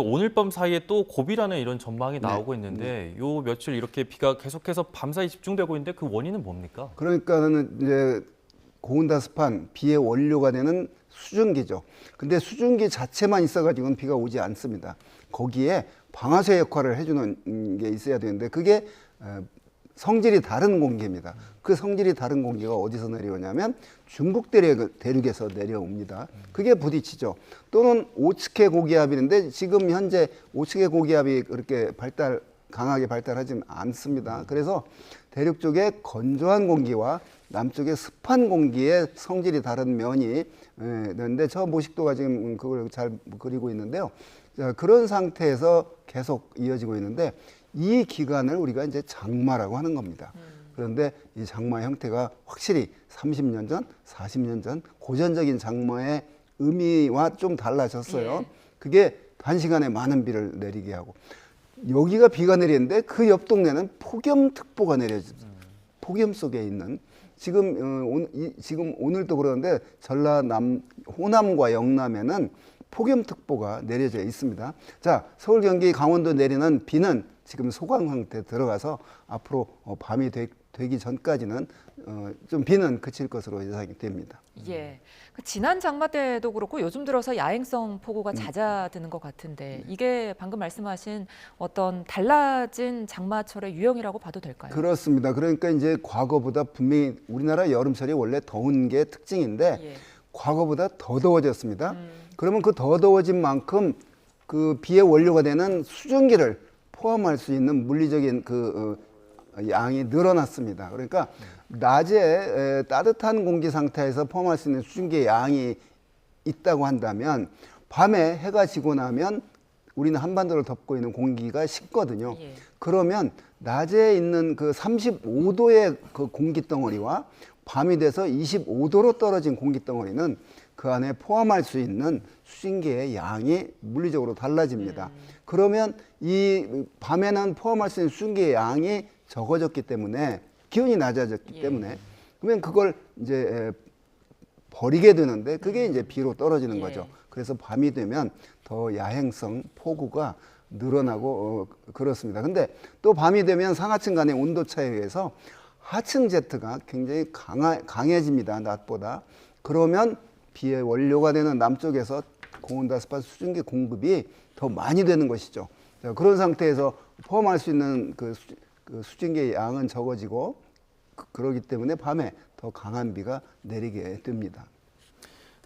오늘 밤 사이에 또 고비라는 이런 전망이 네. 나오고 있는데 요 며칠 이렇게 비가 계속해서 밤사이 집중되고 있는데 그 원인은 뭡니까? 그러니까는 이제 고온다습한 비의 원료가 되는 수증기죠. 근데 수증기 자체만 있어가지고는 비가 오지 않습니다. 거기에 방아쇠 역할을 해주는 게 있어야 되는데 그게 성질이 다른 공기입니다. 그 성질이 다른 공기가 어디서 내려오냐면 중국 대륙에서 내려옵니다. 그게 부딪히죠. 또는 오츠케 고기압인데 지금 현재 오츠케 고기압이 그렇게 강하게 발달하지는 않습니다. 그래서 대륙 쪽에 건조한 공기와 남쪽의 습한 공기의 성질이 다른 면이 있는데 저 모식도가 지금 그걸 잘 그리고 있는데요. 자, 그런 상태에서 계속 이어지고 있는데 이 기간을 우리가 이제 장마라고 하는 겁니다. 그런데 이 장마 형태가 확실히 30년 전, 40년 전 고전적인 장마의 의미와 좀 달라졌어요. 그게 단시간에 많은 비를 내리게 하고 여기가 비가 내리는데 그 옆 동네는 폭염특보가 내려집니다. 폭염 속에 있는 지금 오늘도 그러는데 호남과 영남에는 폭염특보가 내려져 있습니다. 자, 서울, 경기, 강원도 내리는 비는 지금 소강 상태에 들어가서 앞으로 밤이 되기 전까지는 좀 비는 그칠 것으로 예상이 됩니다. 예. 지난 장마 때도 그렇고 요즘 들어서 야행성 폭우가 잦아드는 것 같은데 이게 방금 말씀하신 어떤 달라진 장마철의 유형이라고 봐도 될까요? 그렇습니다. 그러니까 이제 과거보다 분명히 우리나라 여름철이 원래 더운 게 특징인데 과거보다 더 더워졌습니다. 그러면 그 더 더워진 만큼 그 비의 원료가 되는 수증기를 포함할 수 있는 물리적인 양이 늘어났습니다. 그러니까 낮에 따뜻한 공기 상태에서 포함할 수 있는 수증기의 양이 있다고 한다면 밤에 해가 지고 나면 우리는 한반도를 덮고 있는 공기가 식거든요. 그러면 낮에 있는 그 35도의 그 공기 덩어리와 밤이 돼서 25도로 떨어진 공기 덩어리는 그 안에 포함할 수 있는 수증기의 양이 물리적으로 달라집니다. 그러면 이 밤에는 포함할 수 있는 수증기의 양이 적어졌기 때문에 기온이 낮아졌기 때문에 그러면 그걸 이제 버리게 되는데 그게 이제 비로 떨어지는 거죠. 그래서 밤이 되면 더 야행성 폭우가 늘어나고 그렇습니다. 근데 또 밤이 되면 상하층 간의 온도 차이에 의해서 하층 제트가 굉장히 강해집니다. 낮보다. 그러면 비의 원료가 되는 남쪽에서 고온다습한 수증기 공급이 더 많이 되는 것이죠. 자, 그런 상태에서 포함할 수 있는 그 수증기의 양은 적어지고 그러기 때문에 밤에 더 강한 비가 내리게 됩니다.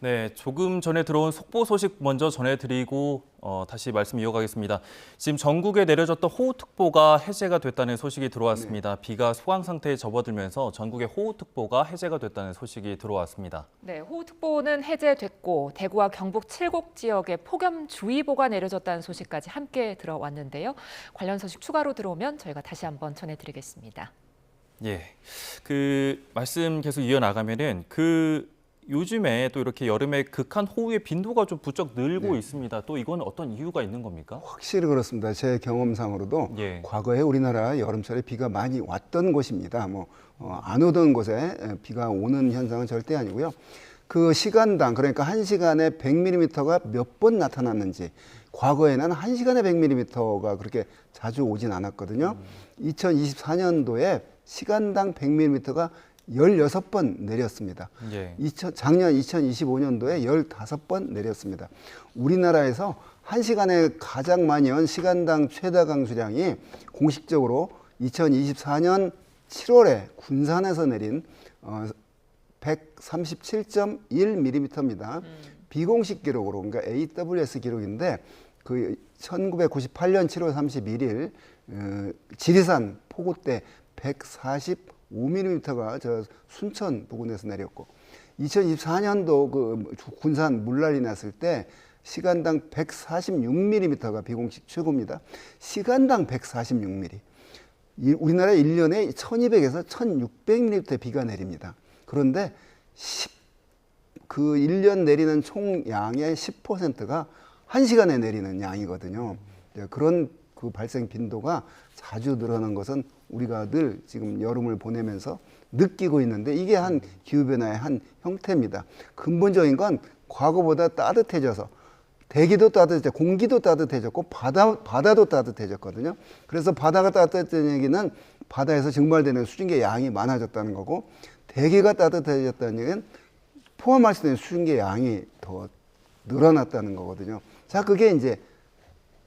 네, 조금 전에 들어온 속보 소식 먼저 전해드리고 다시 말씀 이어가겠습니다. 지금 전국에 내려졌던 호우특보가 해제가 됐다는 소식이 들어왔습니다. 비가 소강 상태에 접어들면서 전국의 호우특보가 해제가 됐다는 소식이 들어왔습니다. 네, 호우특보는 해제됐고 대구와 경북 7곡 지역에 폭염주의보가 내려졌다는 소식까지 함께 들어왔는데요. 관련 소식 추가로 들어오면 저희가 다시 한번 전해드리겠습니다. 예, 말씀 계속 이어나가면은 요즘에 또 이렇게 여름에 극한 호우의 빈도가 좀 부쩍 늘고 있습니다. 또 이건 어떤 이유가 있는 겁니까? 확실히 그렇습니다. 제 경험상으로도 과거에 우리나라 여름철에 비가 많이 왔던 곳입니다. 안 오던 곳에 비가 오는 현상은 절대 아니고요. 그 시간당 그러니까 1시간에 100mm가 몇 번 나타났는지 과거에는 1시간에 100mm가 그렇게 자주 오진 않았거든요. 2024년도에 시간당 100mm가 16번 내렸습니다. 작년 2025년도에 15번 내렸습니다. 우리나라에서 1시간에 가장 많이 온 시간당 최다 강수량이 공식적으로 2024년 7월에 군산에서 내린 137.1mm입니다. 비공식 기록으로 그러니까 AWS 기록인데 그 1998년 7월 31일 지리산 폭우 때 145mm가 저 순천 부근에서 내렸고 2024년도 그 군산 물난리 났을 때 시간당 146mm가 비공식 최고입니다. 시간당 146mm. 우리나라 1년에 1200에서 1600mm 비가 내립니다. 그런데 그 1년 내리는 총 양의 10%가 1시간에 내리는 양이거든요. 그런 그 발생 빈도가 자주 늘어난 것은 우리가 늘 지금 여름을 보내면서 느끼고 있는데 이게 한 기후변화의 한 형태입니다. 근본적인 건 과거보다 따뜻해져서 대기도 따뜻해, 공기도 따뜻해졌고 바다도 따뜻해졌거든요. 그래서 바다가 따뜻해진 얘기는 바다에서 증발되는 수증기의 양이 많아졌다는 거고, 대기가 따뜻해졌다는 얘기는 포함할 수 있는 수증기의 양이 더 늘어났다는 거거든요. 자, 그게 이제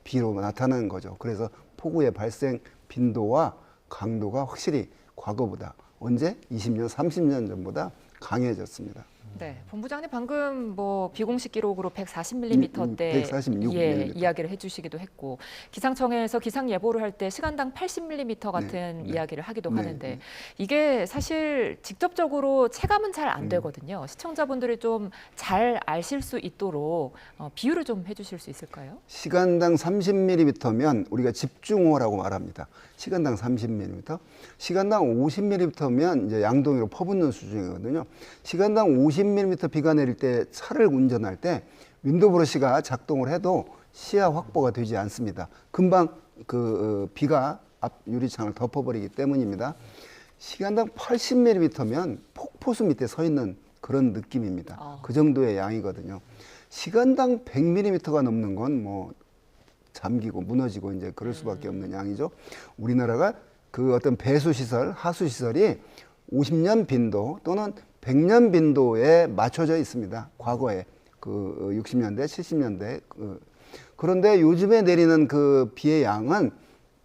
비로 나타나는 거죠. 그래서 폭우의 발생 빈도와 강도가 확실히 과거보다 언제? 20년, 30년 전보다 강해졌습니다. 네, 본부장님 방금 뭐 비공식 기록으로 140mm대 146mm. 예, 이야기를 해주시기도 했고, 기상청에서 기상 예보를 할 때 시간당 80mm 같은 이야기를 하기도 하는데, 이게 사실 직접적으로 체감은 잘 안 되거든요. 시청자분들이 좀 잘 아실 수 있도록 비유를 좀 해주실 수 있을까요? 시간당 30mm면 우리가 집중호라고 말합니다. 시간당 30mm. 시간당 50mm면 이제 양동이로 퍼붓는 수준이거든요. 시간당 50mm 비가 내릴 때 차를 운전할 때 윈도우 브러시가 작동을 해도 시야 확보가 되지 않습니다. 금방 비가 앞 유리창을 덮어버리기 때문입니다. 시간당 80mm면 폭포수 밑에 서 있는 그런 느낌입니다. 그 정도의 양이거든요. 시간당 100mm가 넘는 건 뭐 잠기고 무너지고 이제 그럴 수밖에 없는 양이죠. 우리나라가 그 어떤 배수 시설, 하수 시설이 50년 빈도 또는 100년 빈도에 맞춰져 있습니다. 과거에 그 60년대, 70년대. 그런데 요즘에 내리는 그 비의 양은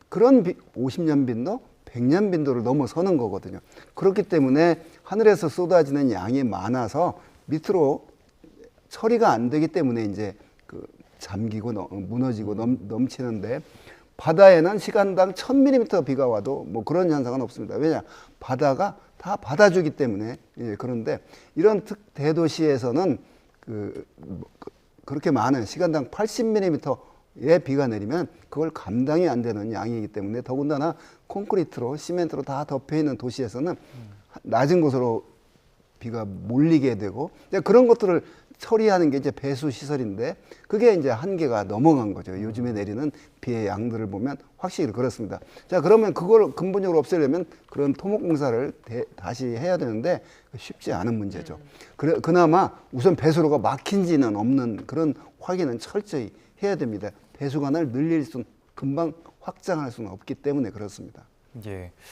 그런 50년 빈도, 100년 빈도를 넘어서는 거거든요. 그렇기 때문에 하늘에서 쏟아지는 양이 많아서 밑으로 처리가 안 되기 때문에 이제 잠기고 무너지고 넘치는데, 바다에는 시간당 1000mm 비가 와도 뭐 그런 현상은 없습니다. 왜냐? 바다가 다 받아주기 때문에. 예, 그런데 이런 대도시에서는 그렇게 많은 시간당 80mm의 비가 내리면 그걸 감당이 안 되는 양이기 때문에, 더군다나 콘크리트로 시멘트로 다 덮여 있는 도시에서는 낮은 곳으로 비가 몰리게 되고, 그런 것들을 처리하는 게 이제 배수 시설인데, 그게 이제 한계가 넘어간 거죠. 요즘에 내리는 비의 양들을 보면 확실히 그렇습니다. 자, 그러면 그걸 근본적으로 없애려면 그런 토목 공사를 다시 해야 되는데 쉽지 않은 문제죠. 그나마 우선 배수로가 막힌지는 없는 그런 확인은 철저히 해야 됩니다. 배수관을 금방 확장할 수는 없기 때문에 그렇습니다. 예.